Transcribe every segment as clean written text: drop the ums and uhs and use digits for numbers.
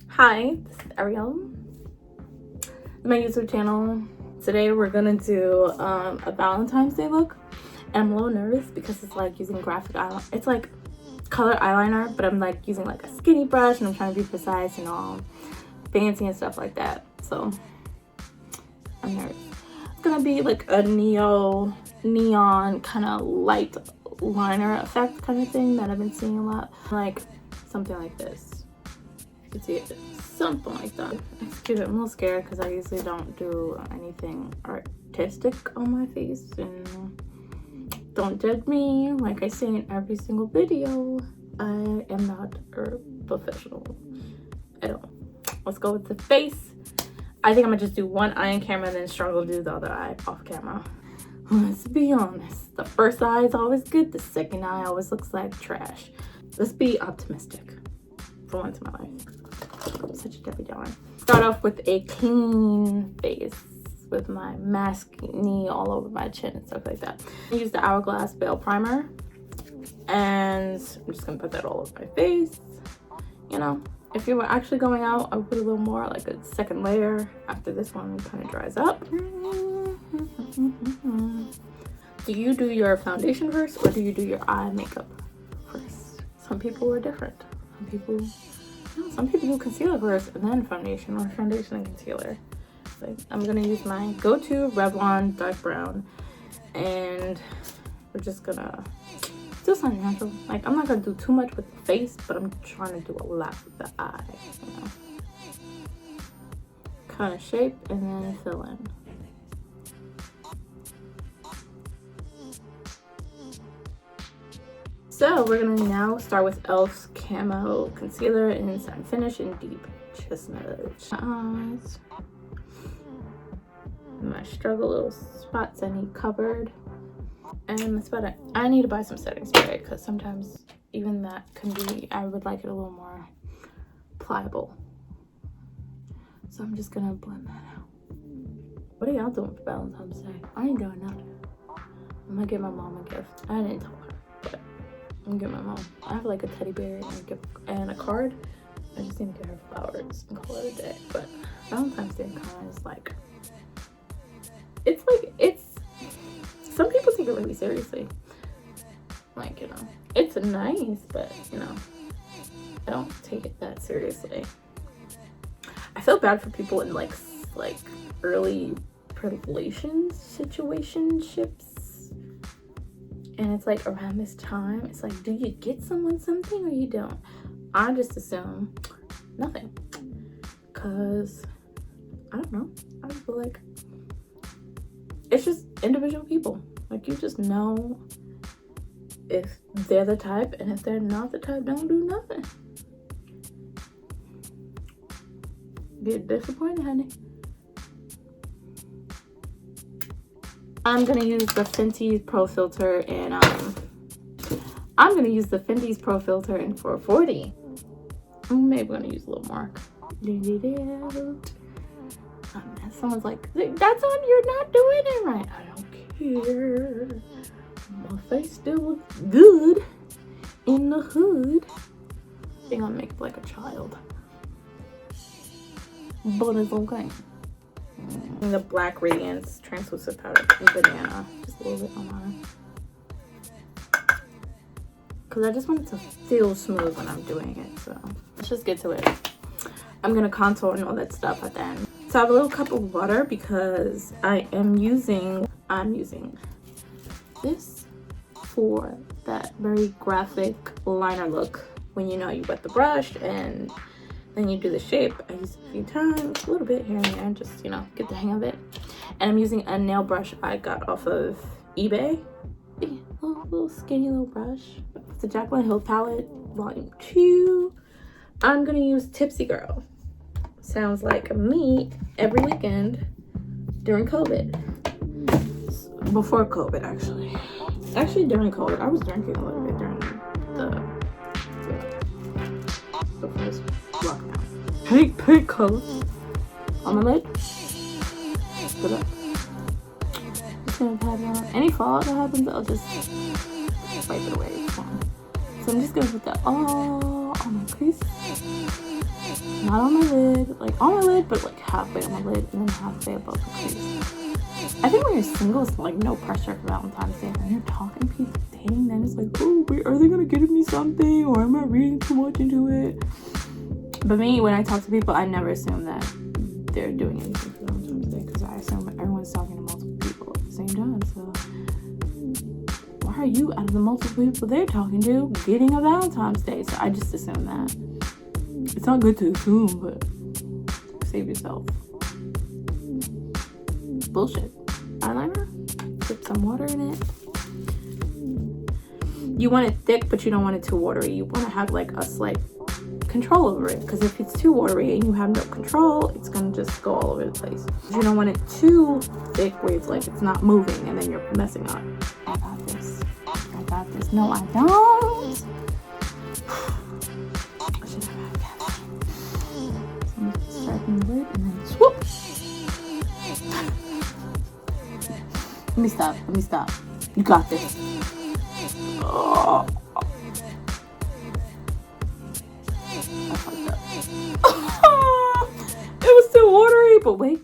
Hi, this is Ariel, my YouTube channel. Today we're gonna do a Valentine's Day look, and I'm a little nervous because it's like using graphic eyeliner. It's like color eyeliner, but I'm like using like a skinny brush and I'm trying to be precise and all fancy and stuff like that. So I'm nervous. It's gonna be like a neon kind of light liner effect kind of thing that I've been seeing a lot, like something like this. You can see it, something like that. Excuse me, I'm a little scared because I usually don't do anything artistic on my face, and don't judge me. Like I say in every single video, I am not a professional at all. Let's go with the face. I think I'm gonna just do one eye on camera and then struggle to do the other eye off camera. Let's be honest, the first eye is always good, the second eye always looks like trash. Let's be optimistic for once in my life. I'm such a Debbie Downer. Start off with a clean face with my maskne all over my chin and stuff like that. I use the Hourglass Veil Primer, and I'm just gonna put that all over my face. You know, if you were actually going out, I would put a little more, like a second layer after this one kind of dries up. Do you do your foundation first, or do you do your eye makeup first? Some people are different. Some people do concealer first and then foundation, or foundation and concealer. Like, I'm gonna use my go-to Revlon dark brown, and we're just gonna do something natural. Like, I'm not gonna do too much with the face, but I'm trying to do a lot with the eye, you know. Kind of shape and then fill in. So we're gonna now start with e.l.f.'s Camo Concealer in Satin Finish in Deep Chestnut. Eyes. My struggle little spots I need covered. And that's about it. I need to buy some setting spray because sometimes even that can be, I would like it a little more pliable. So I'm just gonna blend that out. What are y'all doing for Valentine's Day? I ain't doing nothing. I'm gonna give my mom a gift. I didn't tell her, but I'm gonna get my mom. I have like a teddy bear and a card. I just need to get her flowers and call it a day. But Valentine's Day kind of is like, it's some people take it really seriously. Like, you know, it's nice, but you know, I don't take it that seriously. I feel bad for people in like early relation situationships. And it's like around this time, it's like, do you get someone something or you don't? I just assume nothing. Cause I don't know. I feel like it's just individual people. Like, you just know if they're the type, and if they're not the type, don't do nothing. Get disappointed, honey. I'm gonna use the Fenty Pro Filter, and I'm gonna use the Fenty's Pro Filter in 440. Maybe I'm gonna use a little more. Someone's like, that's on, you're not doing it right. I don't care. My face still looks good in the hood. I think I'll make it like a child, but it's okay. The Black Radiance translucent powder in Banana, just a little bit on mine, because I just want it to feel smooth when I'm doing it. So let's just get to it. I'm gonna contour and all that stuff at the end. So I have a little cup of water because I'm using this for that very graphic liner look. When you know you wet the brush and then you do the shape. I use it a few times, a little bit here and there, just, you know, get the hang of it. And I'm using a nail brush I got off of eBay. Little skinny little brush. It's the Jaclynhill palette, volume 2. I'm gonna use Tipsy Girl. Sounds like me every weekend during COVID. Before COVID, actually. Actually, during COVID, I was drinking a little bit during the first lockdown. Pink color on my lid. Put up. Just gonna pat it on. Any fallout that happens, I'll just wipe it away. It's fine. So I'm just gonna put that all on my crease. Not on my lid, like on my lid, but like halfway on my lid and then halfway above the crease. I think when you're single, it's like no pressure for Valentine's Day. When you're talking to people, dating, then it's like, oh, wait, are they gonna give me something, or am I reading too much into it? But me, when I talk to people, I never assume that they're doing anything for Valentine's Day, because I assume everyone's talking to multiple people at the same time. So why are you, out of the multiple people they're talking to, getting a Valentine's Day? So I just assume that. It's not good to assume, but save yourself. Bullshit. Eyeliner, dip some water in it. You want it thick, but you don't want it too watery. You want to have like a slight control over it, because if it's too watery and you have no control, it's gonna just go all over the place. You don't want it too thick where it's like it's not moving and then you're messing up. I got this. I got this. No, I don't. I should have had that. So I'm just striking the lid and then swoop. Let me stop. Let me stop. You got this. Oh. I fucked up. It was too watery, but wait.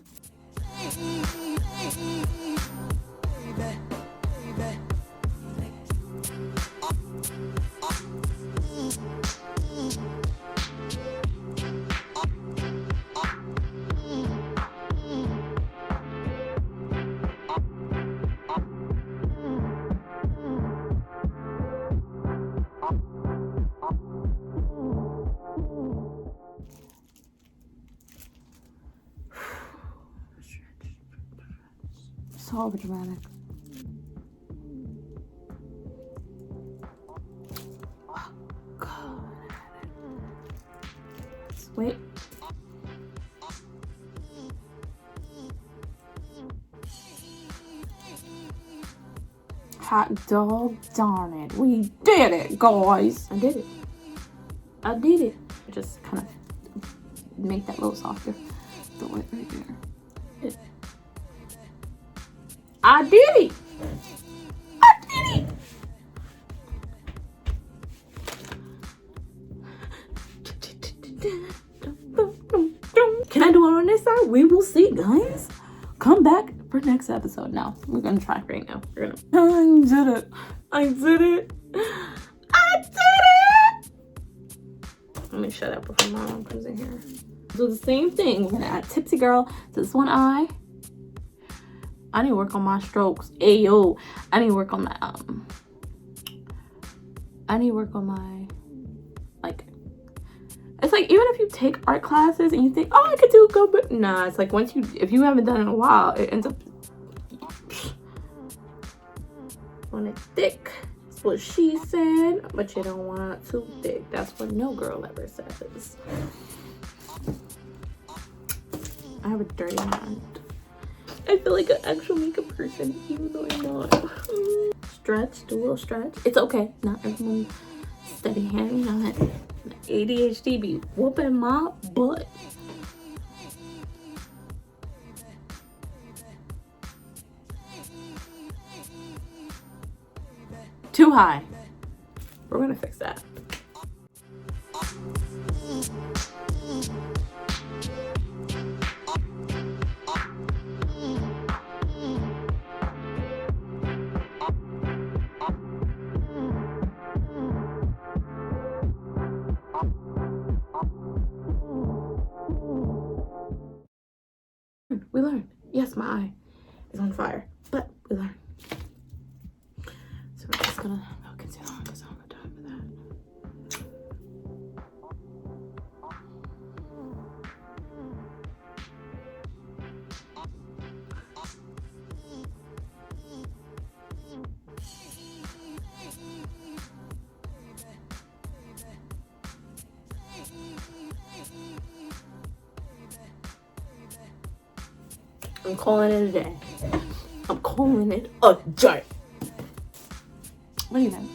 So overdramatic. Oh, God. Let's wait. Hot dog darn it. We did it, guys. I did it. I did it. Just kind of make that a little softer. Throw it right there. I did it! I did it! Can I do it on this side? We will see, guys. Come back for next episode. Now, we're gonna try right now. I did it. I did it. I did it! Let me shut up before my mom comes in here. Do the same thing. We're gonna add Tipsy Girl to this one eye. I need to work on my strokes. Ayo. I need to work on my like, it's like, even if you take art classes and you think, oh, I could do good, but nah, it's like if you haven't done it in a while, it ends up want it thick. That's what she said, but you don't want it too thick. That's what no girl ever says. I have a dirty hand. I feel like an actual makeup person, even though I'm not. Stretch, do a little stretch. It's okay. Not everyone steady hand. You know that ADHD be whooping my butt. Too high. We're gonna fix that. We learned. Yes, my eye is on fire, but we learned. So we're just gonna go concealer because I don't have time for that. I'm calling it a day. I'm calling it a day. What do you think?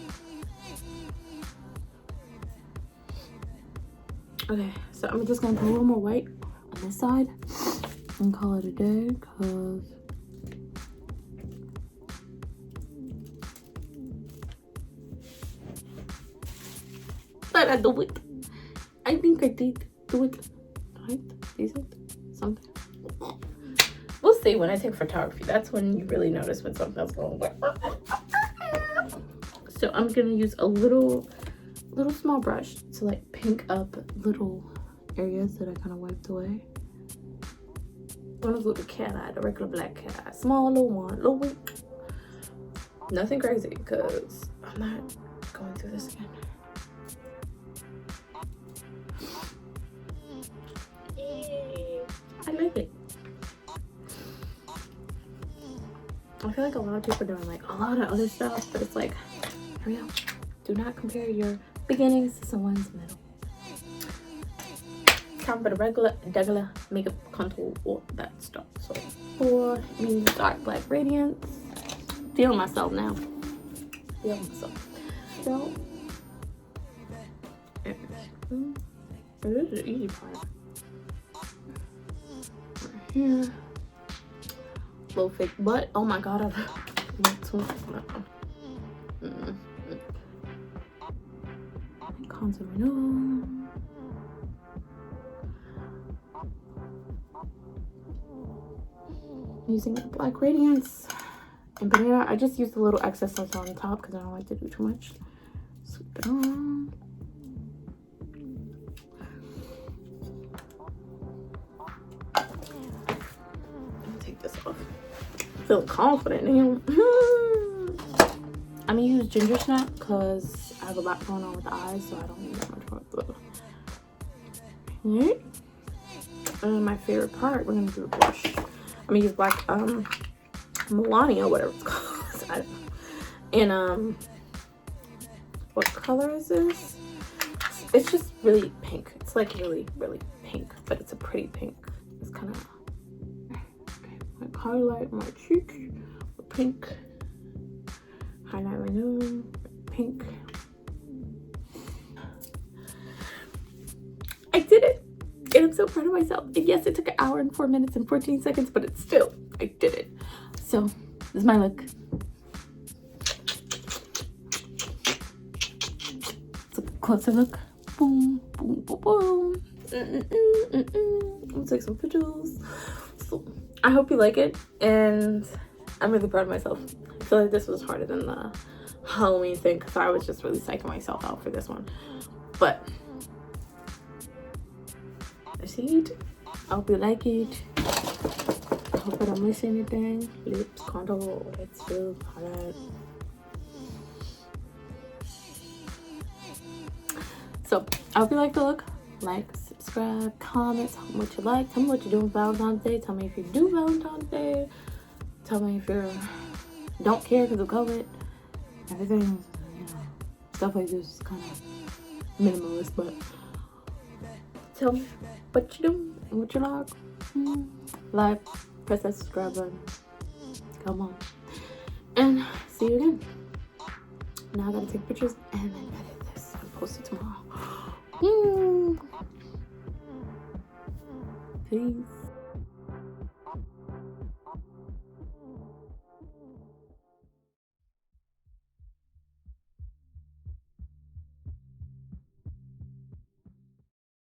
Okay, so I'm just gonna put a little more white on this side and call it a day, because but I do it. I think I did. Do it. Right? Is it? Something. We'll see when I take photography. That's when you really notice when something's going on. So I'm gonna use a little small brush to like pink up little areas that I kind of wiped away. One of those little cat eye, the regular black cat eye. Small little one, little weak. Nothing crazy because I'm not going through this again. I like it. I feel like a lot of people are doing like a lot of other stuff, but it's like, hurry up. Do not compare your beginnings to someone's middle. Time for the regular makeup contour, all that stuff. So for me, dark black radiance. Feel myself now. Feel myself. So this is the easy part. Right here. Low fake butt. Oh my god, contour no. Using the black radiance and banana. I just used a little excess that's on the top because I don't like to do too much. Sweep it on. Take this off. Feel confident now. I'm gonna use Ginger Snap because I have a lot going on with the eyes, so I don't need that much work. And my favorite part, we're gonna do the blush. I'm gonna use black Melania, whatever it's called. I don't know. And what color is this? It's just really pink. It's like really pink, but it's a pretty pink. It's kind of like highlight my cheek with pink. Highlight my nose, pink. I did it, and I'm so proud of myself. And yes, it took 1 hour and 4 minutes and 14 seconds, but it's still, I did it. So this is my look. It's a closer look. Boom, boom, boom, boom. I'll take some pictures. So I hope you like it, and I'm really proud of myself. I feel like this was harder than the Halloween thing because I was just really psyching myself out for this one. But proceed. I hope you like it. I hope I don't miss anything. Lips, contour, let's do palette. So I hope you like the look. Like, subscribe, comment, tell me what you like. Tell me what you're doing Valentine's Day. Tell me if you do Valentine's Day. Tell me if you don't care because of COVID. Everything, you know, stuff like this is kind of minimalist, but tell me what you do and what you like. Like, press that subscribe button. Come on. And see you again. Now I gotta take pictures and then edit this and post it tomorrow. Peace.